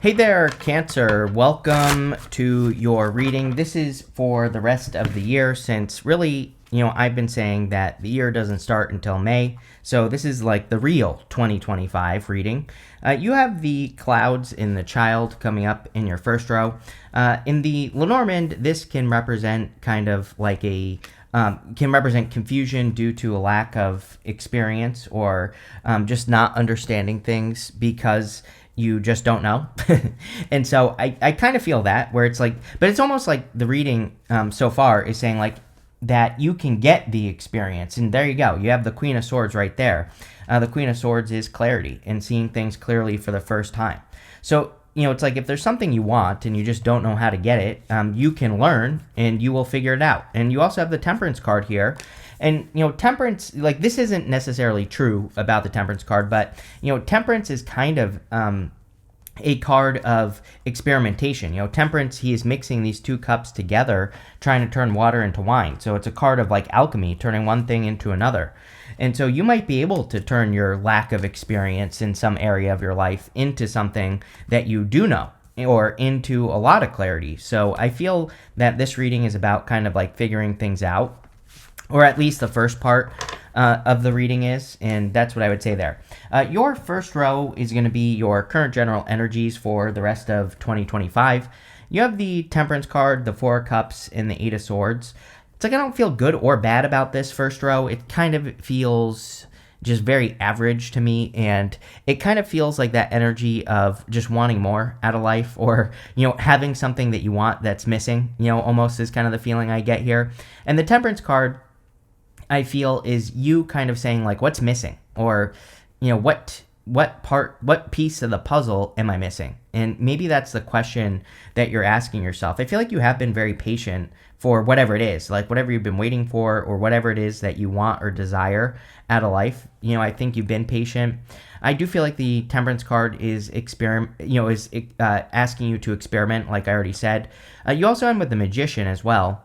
Hey there, Cancer. Welcome to your reading. This is for the rest of the year since really, I've been saying that the year doesn't start until May. So this is like the real 2025 reading. You have the clouds in the child coming up in your first row. In the Lenormand, this can represent kind of like can represent confusion due to a lack of experience or just not understanding things because you just don't know. And so I kind of feel that where it's like, but it's almost like the reading so far is saying like that you can get the experience. And there you go. You have the Queen of Swords right there. The Queen of Swords is clarity and seeing things clearly for the first time. So, it's like if there's something you want and you just don't know how to get it, you can learn and you will figure it out. And you also have the Temperance card here. And, Temperance, like this isn't necessarily true about the Temperance card, but, Temperance is kind of a card of experimentation. Temperance, he is mixing these two cups together, trying to turn water into wine. So it's a card of like alchemy, turning one thing into another. And so you might be able to turn your lack of experience in some area of your life into something that you do know or into a lot of clarity. So I feel that this reading is about kind of like figuring things out, or at least the first part of the reading is, and that's what I would say there. Your first row is going to be your current general energies for the rest of 2025. You have the Temperance card, the Four of Cups, and the Eight of Swords. It's like I don't feel good or bad about this first row. It kind of feels just very average to me, and it kind of feels like that energy of just wanting more out of life, or having something that you want that's missing, almost is kind of the feeling I get here. And the Temperance card, I feel, is you kind of saying like what's missing, or what piece of the puzzle am I missing? And maybe that's the question that you're asking yourself. I feel like you have been very patient for whatever it is, like whatever you've been waiting for, or whatever it is that you want or desire out of life. I think you've been patient. I do feel like the Temperance card is asking you to experiment, like I already said. You also end with the Magician as well.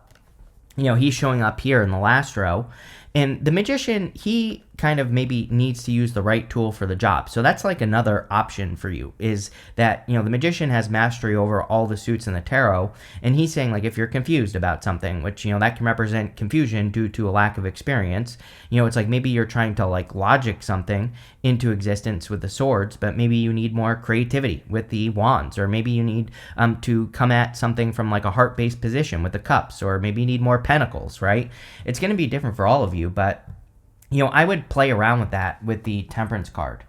He's showing up here in the last row. And the Magician, he kind of maybe needs to use the right tool for the job. So that's like another option for you, is that, the Magician has mastery over all the suits in the tarot. And he's saying, like, if you're confused about something, which, that can represent confusion due to a lack of experience, it's like maybe you're trying to, like, logic something into existence with the swords, but maybe you need more creativity with the wands, or maybe you need to come at something from, like, a heart-based position with the cups, or maybe you need more pentacles, right? It's going to be different for all of you, but I would play around with that with the Temperance card.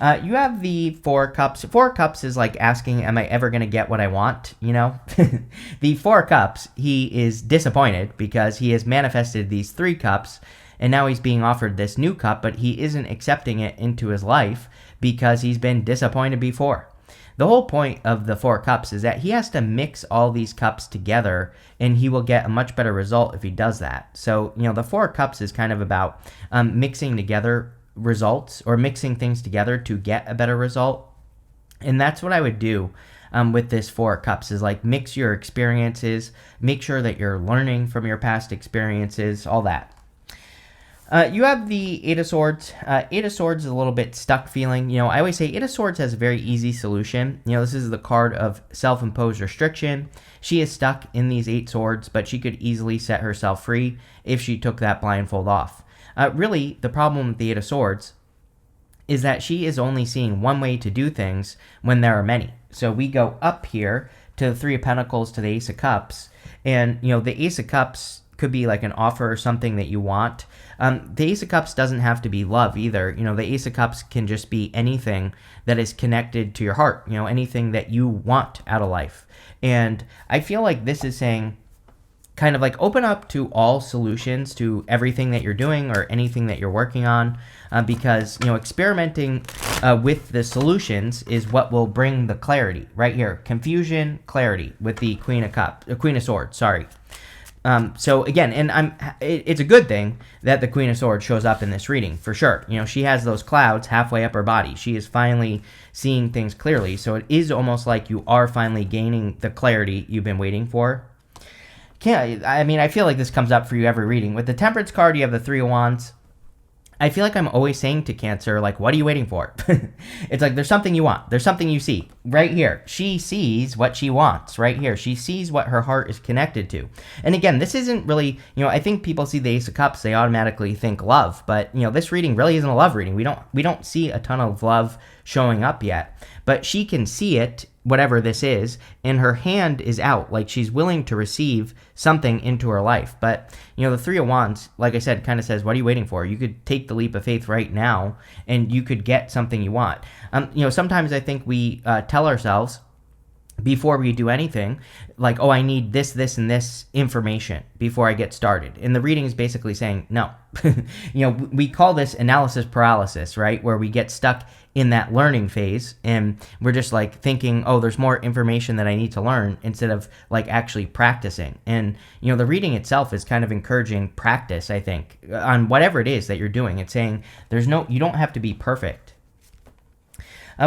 You have the Four of Cups. Four of Cups is like asking, am I ever going to get what I want? The Four of Cups, he is disappointed because he has manifested these three cups, and now he's being offered this new cup, but he isn't accepting it into his life because he's been disappointed before. The whole point of the Four Cups is that he has to mix all these cups together, and he will get a much better result if he does that. So, the Four Cups is kind of about mixing together results, or mixing things together to get a better result. And that's what I would do with this Four Cups, is like mix your experiences, make sure that you're learning from your past experiences, all that. You have the Eight of Swords. Eight of Swords is a little bit stuck feeling. I always say Eight of Swords has a very easy solution. This is the card of self-imposed restriction. She is stuck in these Eight Swords, but she could easily set herself free if she took that blindfold off. Really, the problem with the Eight of Swords is that she is only seeing one way to do things when there are many. So we go up here to the Three of Pentacles to the Ace of Cups, and, the Ace of Cups could be like an offer or something that you want. The Ace of Cups doesn't have to be love either. The Ace of Cups can just be anything that is connected to your heart, anything that you want out of life. And I feel like this is saying kind of like open up to all solutions to everything that you're doing or anything that you're working on, because, experimenting with the solutions is what will bring the clarity right here. Confusion, clarity with the Queen of Swords, sorry. So again, and it's a good thing that the Queen of Swords shows up in this reading, for sure. She has those clouds halfway up her body. She is finally seeing things clearly. So it is almost like you are finally gaining the clarity you've been waiting for. I feel like this comes up for you every reading. With the Temperance card, you have the Three of Wands. I feel like I'm always saying to Cancer, like, what are you waiting for? It's like, there's something you want. There's something you see right here. She sees what she wants right here. She sees what her heart is connected to. And again, this isn't really, I think people see the Ace of Cups, they automatically think love. But, this reading really isn't a love reading. We don't see a ton of love showing up yet. But she can see it, whatever this is, and her hand is out, like she's willing to receive something into her life. But, the Three of Wands, like I said, kind of says, what are you waiting for? You could take the leap of faith right now, and you could get something you want. Sometimes I think we tell ourselves, before we do anything, like, oh, I need this, this, and this information before I get started. And the reading is basically saying, no. We call this analysis paralysis, right? Where we get stuck in that learning phase and we're just like thinking, oh, there's more information that I need to learn instead of like actually practicing. And, the reading itself is kind of encouraging practice, I think, on whatever it is that you're doing. It's saying you don't have to be perfect.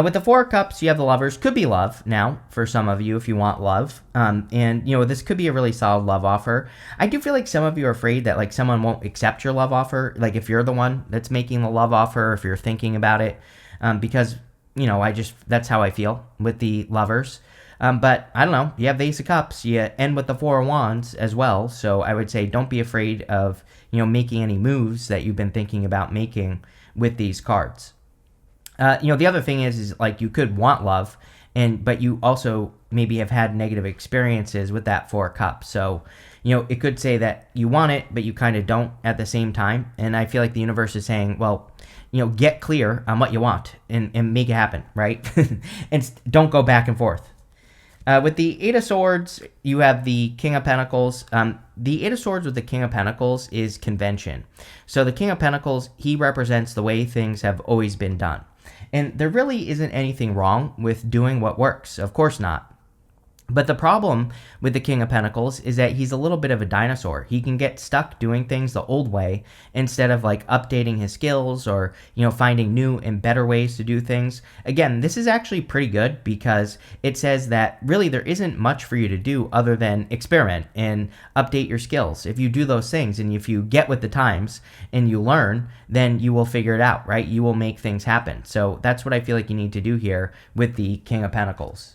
With the Four of Cups, you have the Lovers. Could be love now for some of you if you want love. And, this could be a really solid love offer. I do feel like some of you are afraid that, like, someone won't accept your love offer. Like, if you're the one that's making the love offer, if you're thinking about it. Because, that's how I feel with the Lovers. But I don't know. You have the Ace of Cups. You end with the Four of Wands as well. So I would say don't be afraid of, making any moves that you've been thinking about making with these cards. The other thing is like you could want love, but you also maybe have had negative experiences with that Four of Cups. So, it could say that you want it, but you kind of don't at the same time. And I feel like the universe is saying, well, get clear on what you want and make it happen, right? And don't go back and forth. With the Eight of Swords, you have the King of Pentacles. The Eight of Swords with the King of Pentacles is convention. So the King of Pentacles, he represents the way things have always been done. And there really isn't anything wrong with doing what works. Of course not. But the problem with the King of Pentacles is that he's a little bit of a dinosaur. He can get stuck doing things the old way instead of like updating his skills or, finding new and better ways to do things. Again, this is actually pretty good because it says that really there isn't much for you to do other than experiment and update your skills. If you do those things and if you get with the times and you learn, then you will figure it out, right? You will make things happen. So that's what I feel like you need to do here with the King of Pentacles.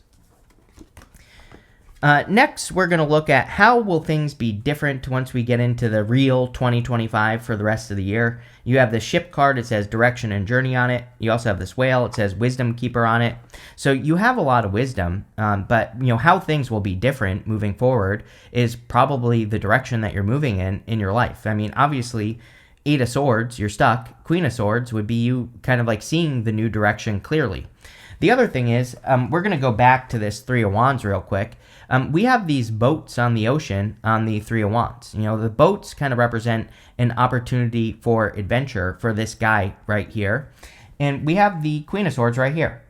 Next, we're going to look at how will things be different once we get into the real 2025 for the rest of the year. You have the Ship card. It says direction and journey on it. You also have this Whale. It says wisdom keeper on it. So you have a lot of wisdom, but how things will be different moving forward is probably the direction that you're moving in your life. I mean, obviously, Eight of Swords, you're stuck. Queen of Swords would be you kind of like seeing the new direction clearly. The other thing is, we're going to go back to this Three of Wands real quick. We have these boats on the ocean on the Three of Wands. The boats kind of represent an opportunity for adventure for this guy right here. And we have the Queen of Swords right here.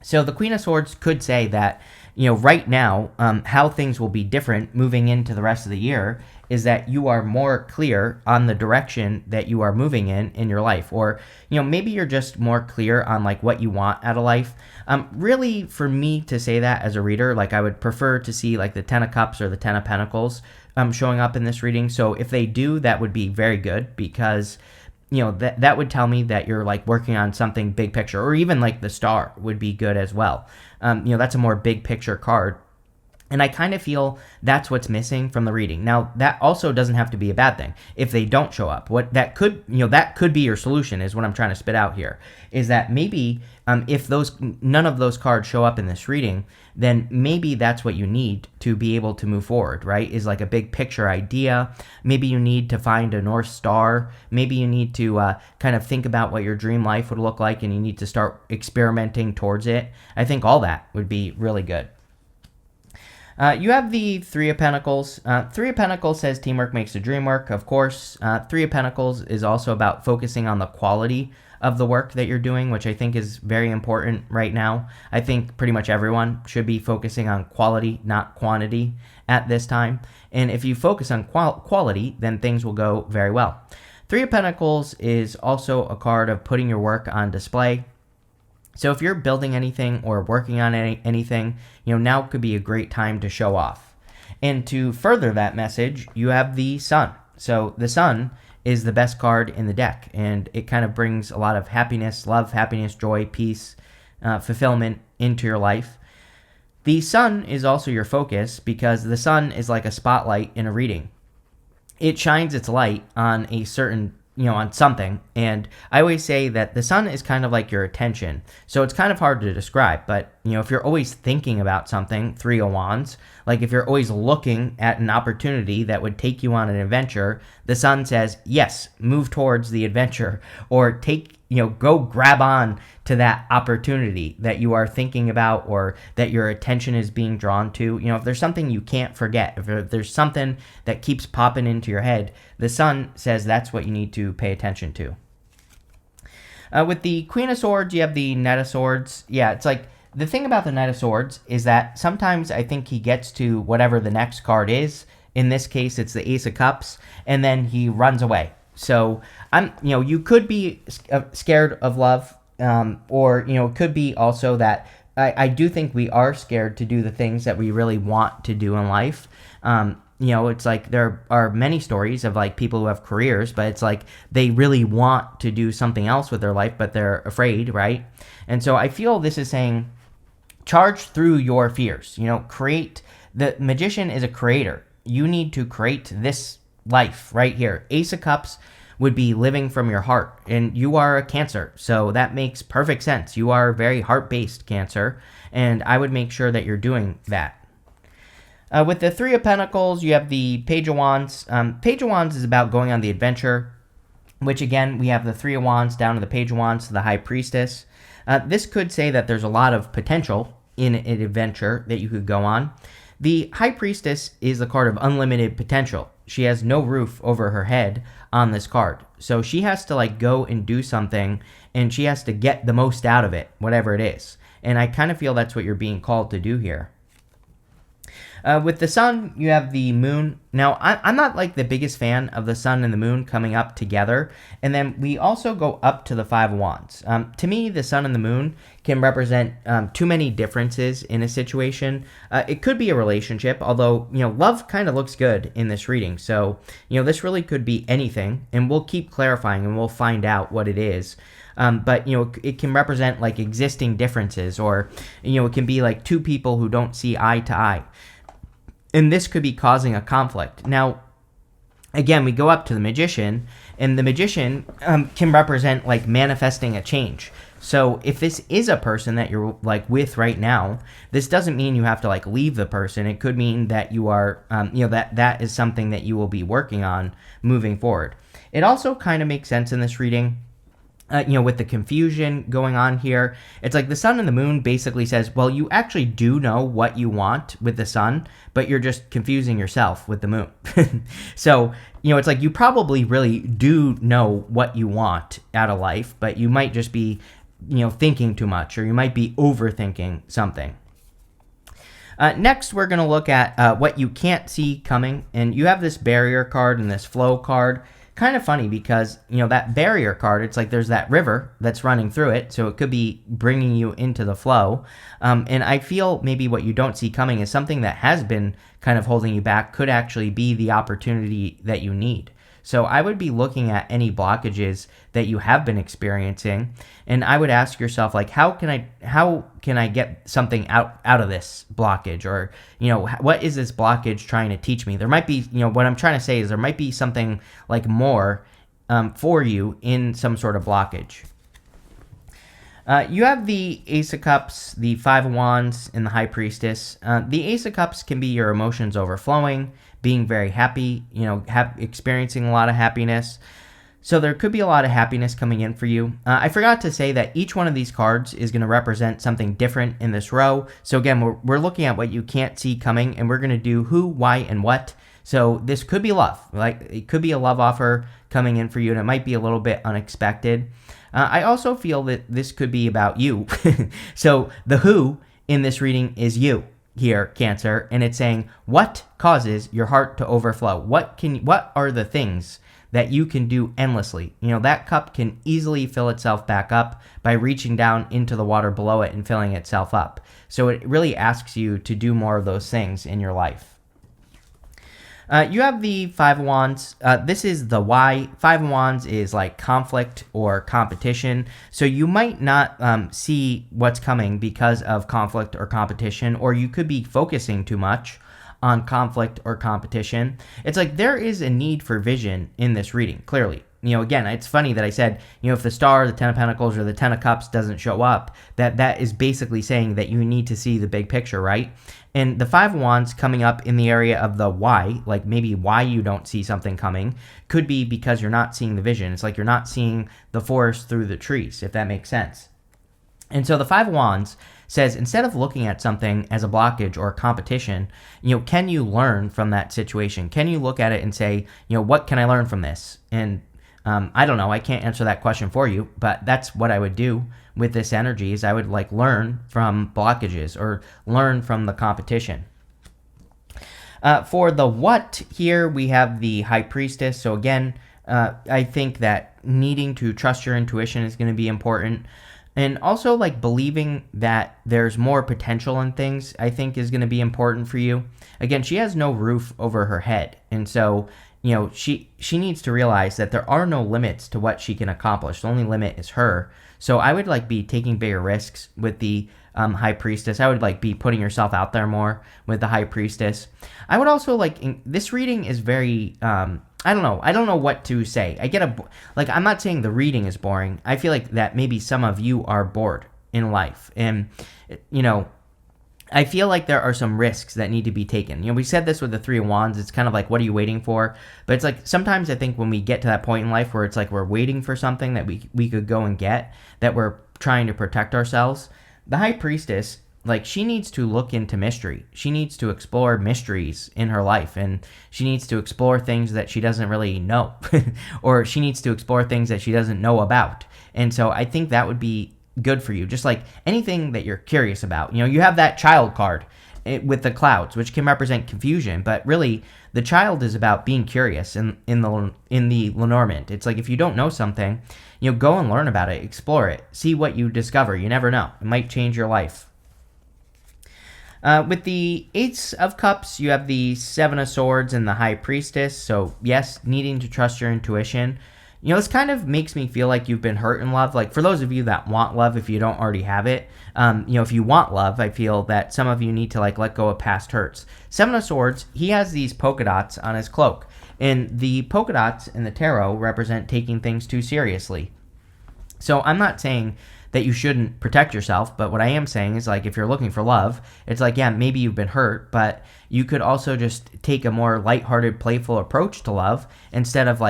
So the Queen of Swords could say that, right now, how things will be different moving into the rest of the year is that you are more clear on the direction that you are moving in your life. Or, maybe you're just more clear on like what you want out of life. Really, for me to say that as a reader, like I would prefer to see like the Ten of Cups or the Ten of Pentacles showing up in this reading. So if they do, that would be very good because that would tell me that you're like working on something big picture, or even like the Star would be good as well. That's a more big picture card. And I kind of feel that's what's missing from the reading. Now, that also doesn't have to be a bad thing if they don't show up. What that could, that could be your solution is what I'm trying to spit out here, is that maybe if none of those cards show up in this reading, then maybe that's what you need to be able to move forward, right? Is like a big picture idea. Maybe you need to find a North Star. Maybe you need to kind of think about what your dream life would look like and you need to start experimenting towards it. I think all that would be really good. You have the Three of Pentacles. Three of Pentacles says teamwork makes the dream work, of course. Three of Pentacles is also about focusing on the quality of the work that you're doing, which I think is very important right now. I think pretty much everyone should be focusing on quality, not quantity at this time. And if you focus on quality, then things will go very well. Three of Pentacles is also a card of putting your work on display. So if you're building anything or working on anything, now could be a great time to show off. And to further that message, you have the Sun. So the Sun is the best card in the deck, and it kind of brings a lot of happiness, love, happiness, joy, peace, fulfillment into your life. The sun is also your focus because the sun is like a spotlight in a reading. It shines its light on a certain, on something. And I always say that the sun is kind of like your attention. So it's kind of hard to describe, but if you're always thinking about something, 3 of Wands, like if you're always looking at an opportunity that would take you on an adventure, the sun says, yes, move towards the adventure, or go grab on to that opportunity that you are thinking about or that your attention is being drawn to. If there's something you can't forget, if there's something that keeps popping into your head, the sun says that's what you need to pay attention to. With the Queen of Swords, you have the Knight of Swords. Yeah, it's like the thing about the Knight of Swords is that sometimes I think he gets to whatever the next card is. In this case, it's the Ace of Cups, and then he runs away. So you could be scared of love, or it could be also that I do think we are scared to do the things that we really want to do in life. It's like there are many stories of like people who have careers, but it's like they really want to do something else with their life, but they're afraid, right? And so I feel this is saying, charge through your fears. Create. The magician is a creator. You need to create this life right here. Ace of Cups would be living from your heart, and you are a Cancer, so that makes perfect sense. You are very heart-based Cancer, and I would make sure that you're doing that. With the 3 of Pentacles, you have the Page of Wands. Page of Wands is about going on the adventure, which again, we have the 3 of Wands down to the Page of Wands to the High Priestess. This could say that there's a lot of potential in an adventure that you could go on. The High Priestess is the card of unlimited potential. She has no roof over her head on this card. So she has to go and do something, and she has to get the most out of it, whatever it is. And I kind of feel that's what you're being called to do here. With the sun, you have the moon. Now, I'm not the biggest fan of the sun and the moon coming up together. And then we also go up to the 5 of Wands. To me, the sun and the moon can represent too many differences in a situation. It could be a relationship, although, love kind of looks good in this reading. So, this really could be anything. And we'll keep clarifying and we'll find out what it is. But, it can represent existing differences, or, it can be 2 people who don't see eye to eye. And this could be causing a conflict. Now, again, we go up to the Magician, and the Magician can represent manifesting a change. So if this is a person that you're with right now, this doesn't mean you have to leave the person. It could mean that you are, that is something that you will be working on moving forward. It also kind of makes sense in this reading. With the confusion going on here, it's the sun and the moon basically says, well, you actually do know what you want with the sun, but you're just confusing yourself with the moon. So, it's you probably really do know what you want out of life, but you might just be, thinking too much, or you might be overthinking something. Next, we're going to look at what you can't see coming, and you have this barrier card and this flow card. Kind of funny because, that barrier card, it's there's that river that's running through it, so it could be bringing you into the flow. And I feel maybe what you don't see coming is something that has been kind of holding you back could actually be the opportunity that you need. So I would be looking at any blockages that you have been experiencing, and I would ask yourself, how can I get something out of this blockage? Or, what is this blockage trying to teach me? There might be, what I'm trying to say is there might be something more for you in some sort of blockage. You have the Ace of Cups, the 5 of Wands, and the High Priestess. The Ace of Cups can be your emotions overflowing, being very happy, experiencing a lot of happiness. So there could be a lot of happiness coming in for you. I forgot to say that each one of these cards is going to represent something different in this row. So again, we're looking at what you can't see coming, and we're going to do who, why, and what. So this could be love. It could be a love offer coming in for you, and it might be a little bit unexpected. I also feel that this could be about you. So the who in this reading is you here, Cancer, and it's saying what causes your heart to overflow. What are the things that you can do endlessly? That cup can easily fill itself back up by reaching down into the water below it and filling itself up. So it really asks you to do more of those things in your life. You have the Five of Wands. This is the why. Five of Wands is like conflict or competition. So you might not see what's coming because of conflict or competition, or you could be focusing too much on conflict or competition. It's like there is a need for vision in this reading, clearly. Again, it's funny that I said, if the Star, the Ten of Pentacles, or the Ten of Cups doesn't show up, that is basically saying that you need to see the big picture, right? And the Five of Wands coming up in the area of the why, like maybe why you don't see something coming, could be because you're not seeing the vision. It's like you're not seeing the forest through the trees, if that makes sense. And so the Five of Wands says, instead of looking at something as a blockage or a competition, can you learn from that situation? Can you look at it and say, what can I learn from this? And I don't know. I can't answer that question for you, but that's what I would do with this energy is I would learn from blockages or learn from the competition. For the what here, we have the High Priestess. So again, I think that needing to trust your intuition is going to be important. And also believing that there's more potential in things, I think is going to be important for you. Again, she has no roof over her head. And so, she needs to realize that there are no limits to what she can accomplish. The only limit is her. So I would be taking bigger risks with the High Priestess. I would be putting yourself out there more with the High Priestess. I would also this reading is very, I don't know what to say. I get I'm not saying the reading is boring. I feel like that maybe some of you are bored in life. And, I feel like there are some risks that need to be taken. We said this with the Three of Wands. It's kind of what are you waiting for? But it's sometimes I think when we get to that point in life where it's we're waiting for something that we could go and get, that we're trying to protect ourselves. The High Priestess, she needs to look into mystery. She needs to explore mysteries in her life, and she needs to explore things that she doesn't really know, or she needs to explore things that she doesn't know about. And so I think that would be good for you. Just anything that you're curious about. You have that child card with the clouds, which can represent confusion, but really the child is about being curious in the Lenormand. It's if you don't know something, go and learn about it, explore it, see what you discover. You never know. It might change your life. With the Ace of Cups, you have the Seven of Swords and the High Priestess. So yes, needing to trust your intuition. This kind of makes me feel like you've been hurt in love. For those of you that want love, if you don't already have it, if you want love, I feel that some of you need to let go of past hurts. Seven of Swords, he has these polka dots on his cloak. And the polka dots in the tarot represent taking things too seriously. So I'm not saying that you shouldn't protect yourself, but what I am saying is if you're looking for love, it's yeah, maybe you've been hurt, but you could also just take a more lighthearted, playful approach to love instead of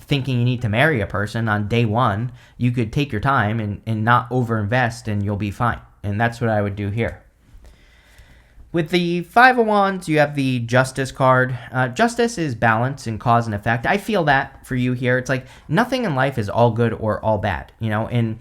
thinking you need to marry a person on day one. You could take your time and not overinvest, and you'll be fine. And that's what I would do here. With the Five of Wands, you have the Justice card. Justice is balance and cause and effect. I feel that for you here. It's nothing in life is all good or all bad, And,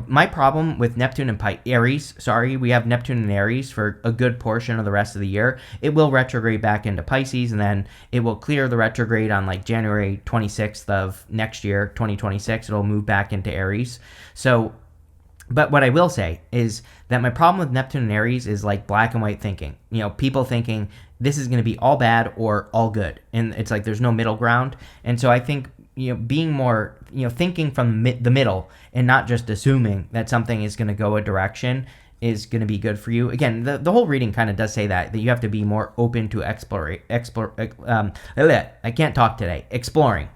my problem with Neptune and Aries, we have Neptune and Aries for a good portion of the rest of the year. It will retrograde back into Pisces, and then it will clear the retrograde on January 26th of next year, 2026. It'll move back into Aries. So, but what I will say is that my problem with Neptune and Aries is black and white thinking. People thinking this is going to be all bad or all good. And it's there's no middle ground. And so I think, being more, thinking from the middle and not just assuming that something is going to go a direction is going to be good for you. Again, the whole reading kind of does say that you have to be more open to I can't talk today. Exploring.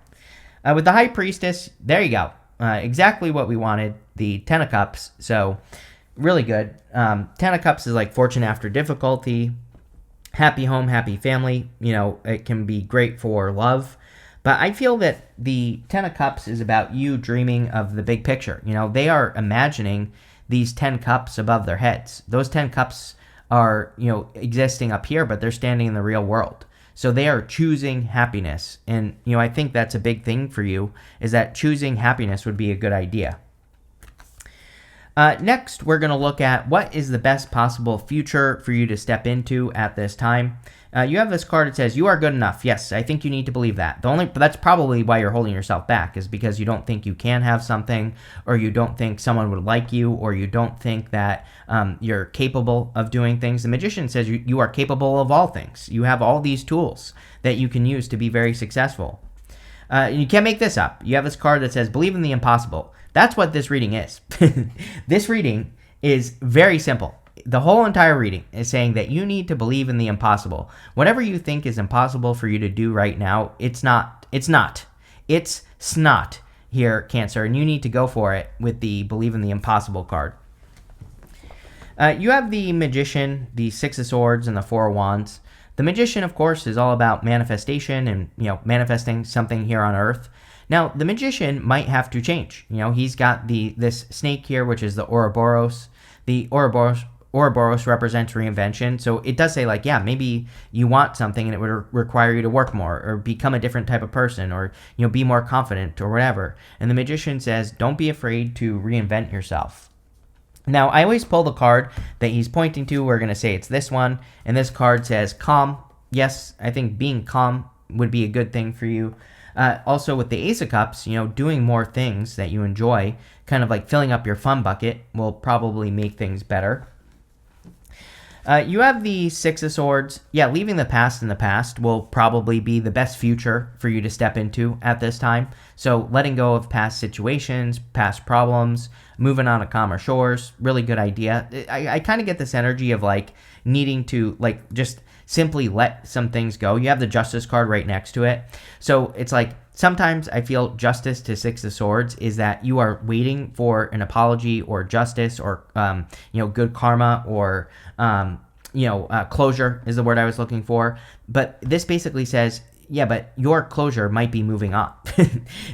With the High Priestess, there you go. Exactly what we wanted. The Ten of Cups. So really good. Ten of Cups is fortune after difficulty, happy home, happy family. It can be great for love. But I feel that the Ten of Cups is about you dreaming of the big picture. They are imagining these 10 cups above their heads. Those 10 cups are, existing up here, but they're standing in the real world. So they are choosing happiness. And, I think that's a big thing for you, is that choosing happiness would be a good idea. Next, we're going to look at what is the best possible future for you to step into at this time. You have this card that says, you are good enough. Yes, I think you need to believe that. That's probably why you're holding yourself back, is because you don't think you can have something, or you don't think someone would like you, or you don't think that you're capable of doing things. The Magician says you are capable of all things. You have all these tools that you can use to be very successful. You can't make this up. You have this card that says, believe in the impossible. That's what this reading is. This reading is very simple. The whole entire reading is saying that you need to believe in the impossible. Whatever you think is impossible for you to do right now, it's not. It's snot here, Cancer, and you need to go for it with the believe in the impossible card. You have the Magician, the Six of Swords, and the Four of Wands. The Magician, of course, is all about manifestation and, manifesting something here on Earth. Now, the Magician might have to change. He's got this snake here, which is the Ouroboros. The Ouroboros represents reinvention. So it does say, maybe you want something and it would require you to work more or become a different type of person or, be more confident or whatever. And the Magician says, don't be afraid to reinvent yourself. Now, I always pull the card that he's pointing to. We're going to say it's this one. And this card says calm. Yes, I think being calm would be a good thing for you. Also, with the Ace of Cups, doing more things that you enjoy, kind of like filling up your fun bucket, will probably make things better. You have the Six of Swords. Yeah, leaving the past in the past will probably be the best future for you to step into at this time. So letting go of past situations, past problems, moving on to calmer shores, really good idea. I kind of get this energy of needing to just simply let some things go. You have the Justice card right next to it. So it's sometimes I feel justice to Six of Swords is that you are waiting for an apology or justice or, good karma or, closure is the word I was looking for. But this basically says, yeah, but your closure might be moving on.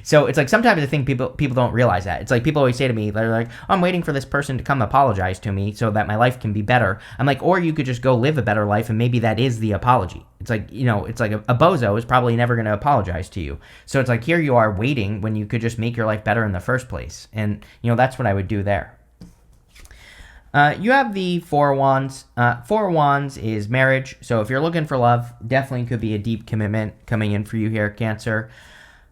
So it's sometimes I think people don't realize that. It's people always say to me, they're like, oh, I'm waiting for this person to come apologize to me so that my life can be better. I'm or you could just go live a better life and maybe that is the apology. It's a bozo is probably never going to apologize to you. So it's here you are waiting when you could just make your life better in the first place. And, that's what I would do there. You have the Four of Wands. Four of Wands is marriage. So if you're looking for love, definitely could be a deep commitment coming in for you here, Cancer.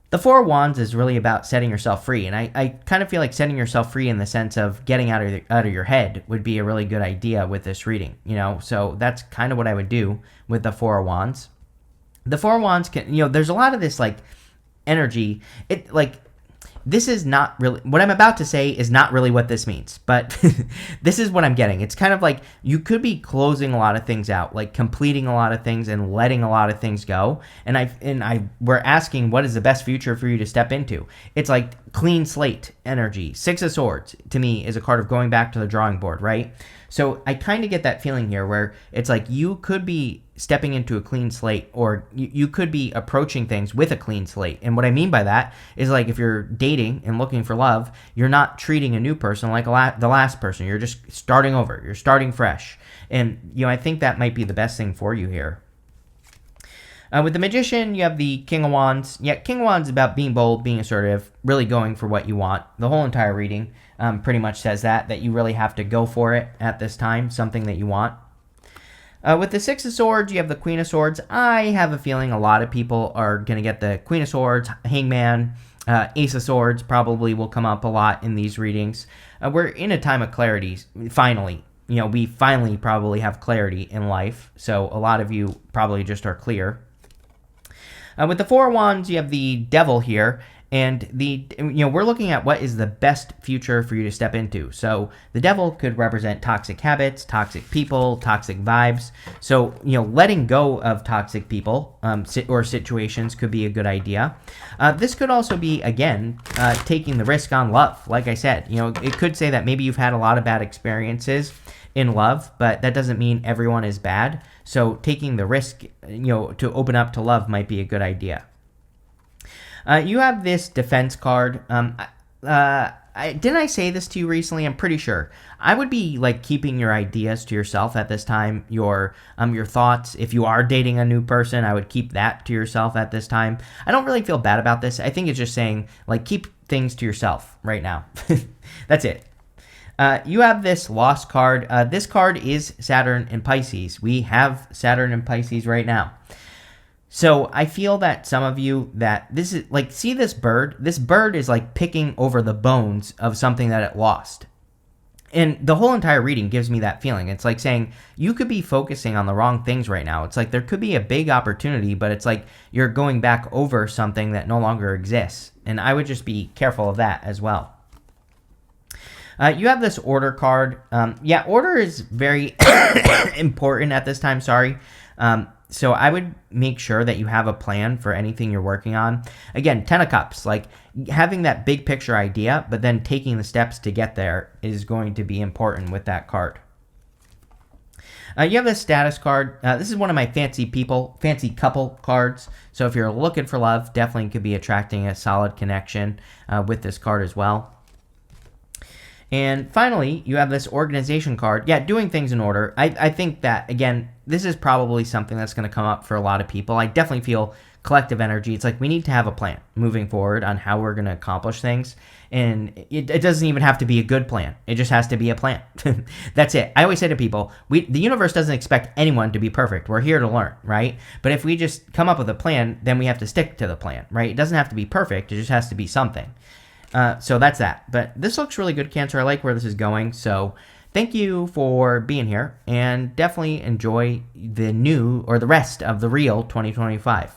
The Four of Wands is really about setting yourself free. And I kind of feel like setting yourself free in the sense of getting out of your head would be a really good idea with this reading. So that's kind of what I would do with the Four of Wands. The Four of Wands can, there's a lot of this energy. This is not really, what I'm about to say is not really what this means, but this is what I'm getting. It's kind of you could be closing a lot of things out, completing a lot of things and letting a lot of things go. And we're asking what is the best future for you to step into. It's clean slate energy. Six of Swords to me is a card of going back to the drawing board, right? So I kind of get that feeling here where it's you could be stepping into a clean slate or you could be approaching things with a clean slate. And what I mean by that is if you're dating and looking for love, you're not treating a new person like the last person. You're just starting over. You're starting fresh. And, I think that might be the best thing for you here. With the Magician, you have the King of Wands. Yeah, King of Wands is about being bold, being assertive, really going for what you want. The whole entire reading pretty much says that you really have to go for it at this time, something that you want. With the Six of Swords, you have the Queen of Swords. I have a feeling a lot of people are going to get the Queen of Swords, Hangman, Ace of Swords probably will come up a lot in these readings. We're in a time of clarity, finally. We finally probably have clarity in life, so a lot of you probably just are clear. With the Four of Wands, you have the Devil here, and we're looking at what is the best future for you to step into. So the Devil could represent toxic habits, toxic people, toxic vibes. So, letting go of toxic people or situations could be a good idea. This could also be, again, taking the risk on love. Like I said, it could say that maybe you've had a lot of bad experiences in love, but that doesn't mean everyone is bad. So taking the risk, to open up to love might be a good idea. You have this Defense card. Didn't I say this to you recently? I'm pretty sure. I would be keeping your ideas to yourself at this time. Your thoughts. If you are dating a new person, I would keep that to yourself at this time. I don't really feel bad about this. I think it's just saying keep things to yourself right now. That's it. You have this Lost card. This card is Saturn and Pisces. We have Saturn and Pisces right now. So I feel that some of you that this is like, see this bird? This bird is like picking over the bones of something that it lost. And the whole entire reading gives me that feeling. It's like saying you could be focusing on the wrong things right now. It's like there could be a big opportunity, but it's like you're going back over something that no longer exists. And I would just be careful of that as well. You have this order card. Yeah, order is very important at this time. Sorry. So I would make sure that you have a plan for anything you're working on. Again, 10 of Cups, like having that big picture idea, but then taking the steps to get there is going to be important with that card. You have this status card. This is one of my fancy couple cards. So if you're looking for love, definitely could be attracting a solid connection with this card as well. And finally, you have this organization card. Yeah, doing things in order. I think that, again, this is probably something that's going to come up for a lot of people. I definitely feel collective energy. It's like we need to have a plan moving forward on how we're going to accomplish things. And it doesn't even have to be a good plan. It just has to be a plan. That's it. I always say to people, the universe doesn't expect anyone to be perfect. We're here to learn, right? But if we just come up with a plan, then we have to stick to the plan, right? It doesn't have to be perfect. It just has to be something. So that's that. But this looks really good, Cancer. I like where this is going. So thank you for being here, and definitely enjoy the rest of the real 2025.